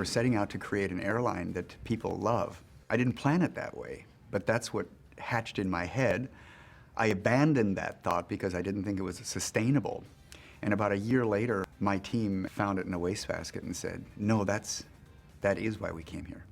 setting out to create an airline that people love. I didn't plan it that way, but that's what hatched in my head. I abandoned that thought because I didn't think it was sustainable. And about a year later, my team found it in a wastebasket and said, no, that is why we came here.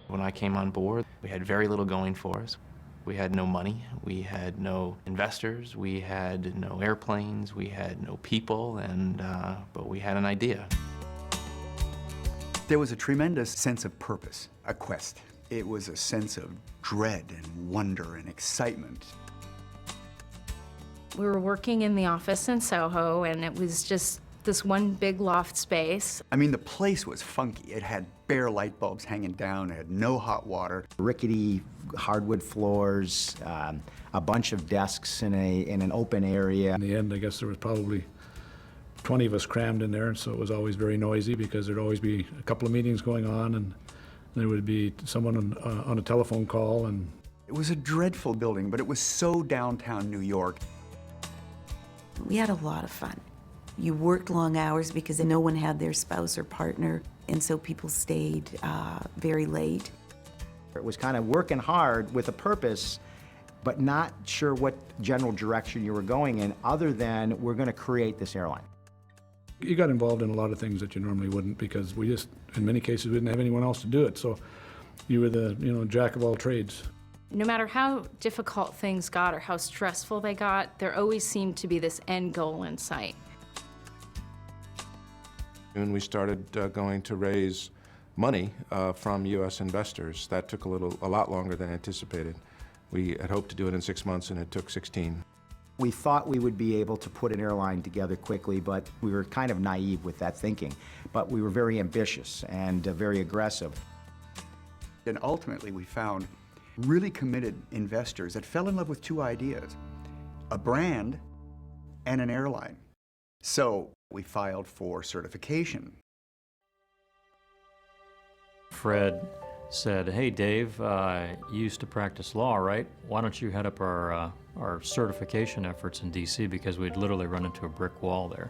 When I came on board, we had very little going for us. We had no money, we had no investors, we had no airplanes, we had no people, but we had an idea. There was a tremendous sense of purpose, a quest. It was a sense of dread and wonder and excitement. We were working in the office in Soho, and it was just this one big loft space. I mean, the place was funky. It had bare light bulbs hanging down, it had no hot water. Rickety hardwood floors, a bunch of desks in an open area. In the end, I guess there was probably 20 of us crammed in there, and so it was always very noisy because there'd always be a couple of meetings going on, and there would be someone on a telephone call. And it was a dreadful building, but it was so downtown New York. We had a lot of fun. You worked long hours because no one had their spouse or partner, and so people stayed very late. It was kind of working hard with a purpose, but not sure what general direction you were going in, other than we're going to create this airline. you got involved in a lot of things that you normally wouldn't, because we just, in many cases, we didn't have anyone else to do it. So you were the, jack of all trades. No matter how difficult things got or how stressful they got, there always seemed to be this end goal in sight. When we started going to raise money from U.S. investors, that took a lot longer than anticipated. We had hoped to do it in 6 months, and it took 16. We thought we would be able to put an airline together quickly, but we were kind of naive with that thinking. But we were very ambitious and very aggressive. And ultimately, we found really committed investors that fell in love with two ideas: a brand and an airline. So we filed for certification. Fred said, "Hey, Dave, you used to practice law, right? Why don't you head up our certification efforts in D.C., because we'd literally run into a brick wall there."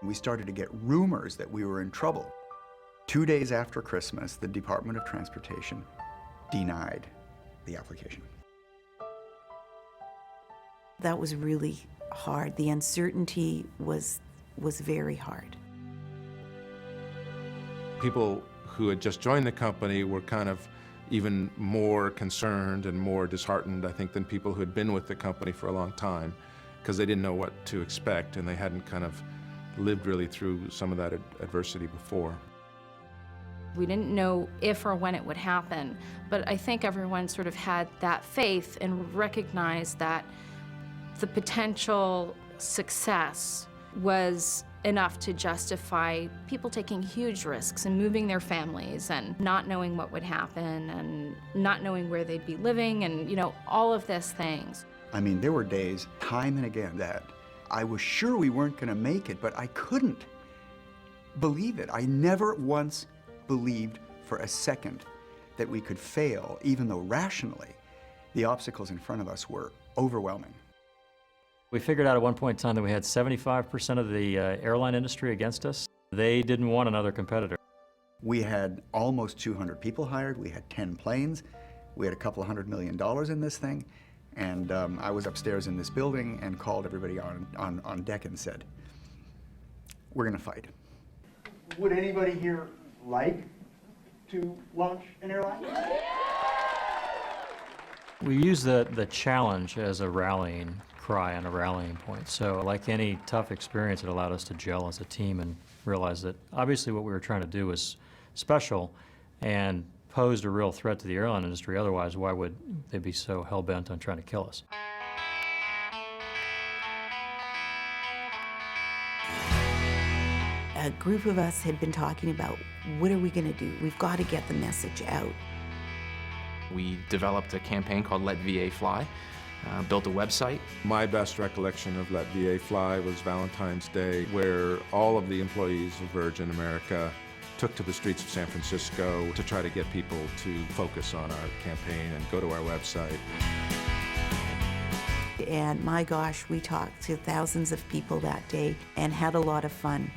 We started to get rumors that we were in trouble. 2 days after Christmas, the Department of Transportation denied the application. That was really hard. The uncertainty was very hard. People who had just joined the company were kind of even more concerned and more disheartened, I think, than people who had been with the company for a long time, because they didn't know what to expect and they hadn't kind of lived really through some of that adversity before. We didn't know if or when it would happen, but I think everyone sort of had that faith and recognized that the potential success was enough to justify people taking huge risks and moving their families and not knowing what would happen and not knowing where they'd be living and, all of these things. I mean, there were days, time and again, that I was sure we weren't going to make it, but I couldn't believe it. I never once believed for a second that we could fail, even though rationally the obstacles in front of us were overwhelming. We figured out at one point in time that we had 75% of the airline industry against us. They didn't want another competitor. We had almost 200 people hired. We had 10 planes. We had a couple $100 million in this thing. And I was upstairs in this building and called everybody on deck and said, "We're going to fight." Would anybody here like to launch an airline? We use the challenge as a rallying cry and a rallying point. So like any tough experience, it allowed us to gel as a team and realize that obviously what we were trying to do was special and posed a real threat to the airline industry. Otherwise, why would they be so hell-bent on trying to kill us? A group of us had been talking about, what are we going to do? We've got to get the message out. We developed a campaign called Let VA Fly, built a website. My best recollection of Let VA Fly was Valentine's Day, where all of the employees of Virgin America took to the streets of San Francisco to try to get people to focus on our campaign and go to our website. And my gosh, we talked to thousands of people that day and had a lot of fun.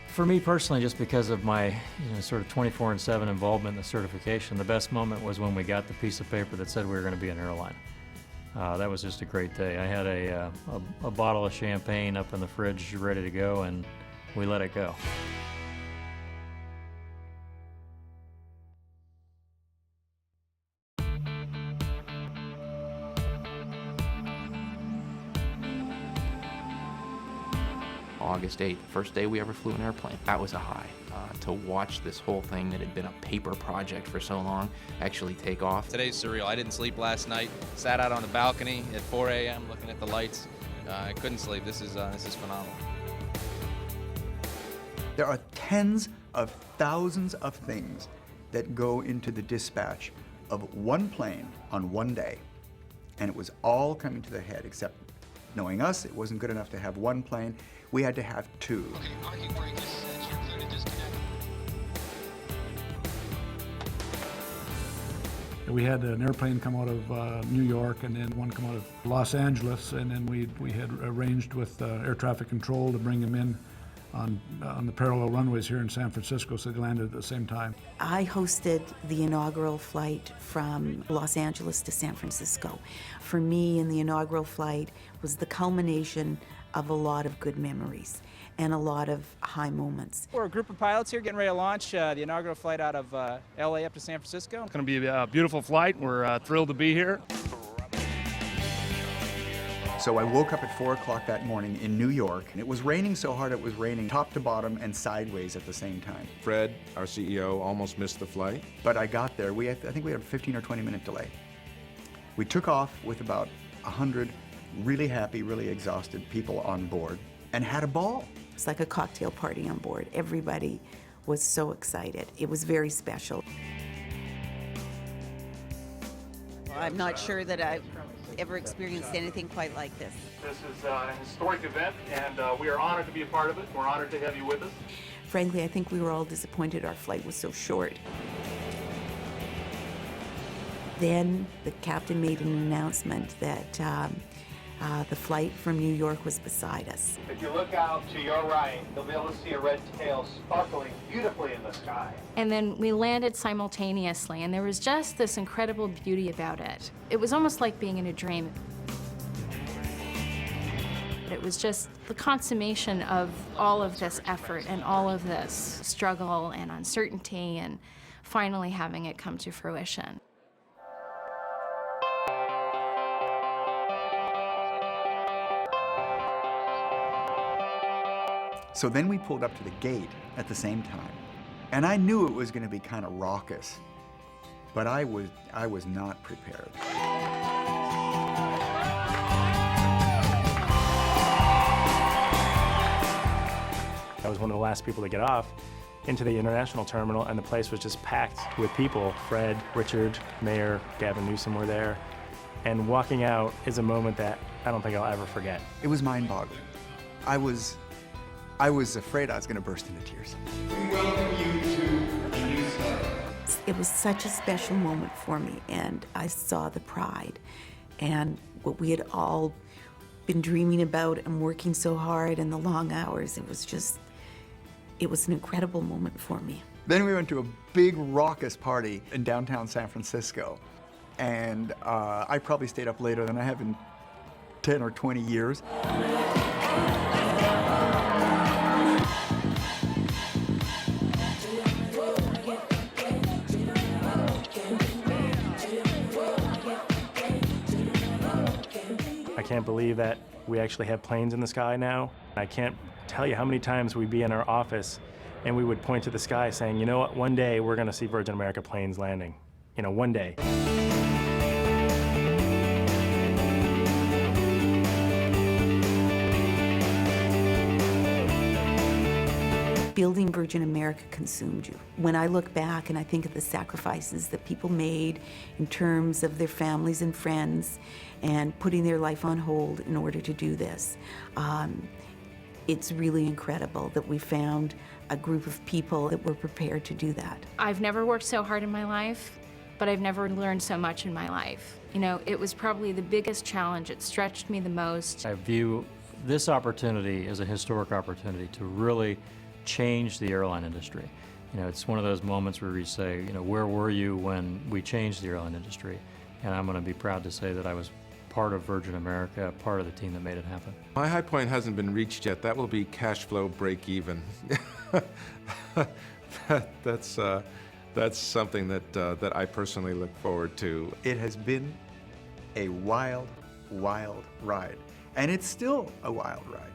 For me personally, just because of my sort of 24/7 involvement in the certification, the best moment was when we got the piece of paper that said we were going to be an airline. That was just a great day. I had a bottle of champagne up in the fridge ready to go, and we let it go. August 8th, first day we ever flew an airplane. That was a high. To watch this whole thing that had been a paper project for so long actually take off. Today's surreal. I didn't sleep last night. Sat out on the balcony at 4 a.m. looking at the lights. I couldn't sleep. This is phenomenal. There are tens of thousands of things that go into the dispatch of one plane on one day. And it was all coming to the head, except knowing us, it wasn't good enough to have one plane. We had to have two. Okay, parking brake is set. You're clear to disconnect. We had an airplane come out of New York and then one come out of Los Angeles, and then we had arranged with air traffic control to bring them in on the parallel runways here in San Francisco, so they landed at the same time. I hosted the inaugural flight from Los Angeles to San Francisco. For me, in the inaugural flight was the culmination of a lot of good memories and a lot of high moments. We're a group of pilots here getting ready to launch the inaugural flight out of LA up to San Francisco. It's going to be a beautiful flight. We're thrilled to be here. So I woke up at 4 o'clock that morning in New York, and it was raining so hard it was raining top to bottom and sideways at the same time. Fred, our CEO, almost missed the flight. But I got there. I think we had a 15 or 20-minute delay. We took off with about 100 really happy, really exhausted people on board and had a ball. It's like a cocktail party on board. Everybody was so excited. It was very special. I'm not sure that I've ever experienced anything quite like this. This is a historic event, and we are honored to be a part of it. We're honored to have you with us. Frankly, I think we were all disappointed our flight was so short. Then the captain made an announcement that the flight from New York was beside us. If you look out to your right, you'll be able to see a red tail sparkling beautifully in the sky. And then we landed simultaneously, and there was just this incredible beauty about it. It was almost like being in a dream. It was just the consummation of all of this effort and all of this struggle and uncertainty, and finally having it come to fruition. So then we pulled up to the gate at the same time. And I knew it was going to be kind of raucous, but I was not prepared. I was one of the last people to get off into the international terminal, and the place was just packed with people. Fred, Richard, Mayor, Gavin Newsom were there. And walking out is a moment that I don't think I'll ever forget. It was mind-boggling. I was afraid I was going to burst into tears. We welcome you to a new start. It was such a special moment for me, and I saw the pride and what we had all been dreaming about and working so hard and the long hours. It was an incredible moment for me. Then we went to a big raucous party in downtown San Francisco, and I probably stayed up later than I have in 10 or 20 years. I can't believe that we actually have planes in the sky now. I can't tell you how many times we'd be in our office and we would point to the sky saying, you know what, one day we're going to see Virgin America planes landing. You know, one day. building Virgin America consumed you. When I look back and I think of the sacrifices that people made in terms of their families and friends and putting their life on hold in order to do this, it's really incredible that we found a group of people that were prepared to do that. I've never worked so hard in my life, but I've never learned so much in my life. You know, it was probably the biggest challenge. It stretched me the most. I view this opportunity as a historic opportunity to really change the airline industry. You know, it's one of those moments where you say, you know, where were you when we changed the airline industry? And I'm going to be proud to say that I was part of Virgin America, part of the team that made it happen. My high point hasn't been reached yet. That will be cash flow break even. That's something that I personally look forward to. It has been a wild, wild ride. And it's still a wild ride.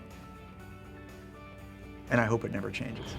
And I hope it never changes.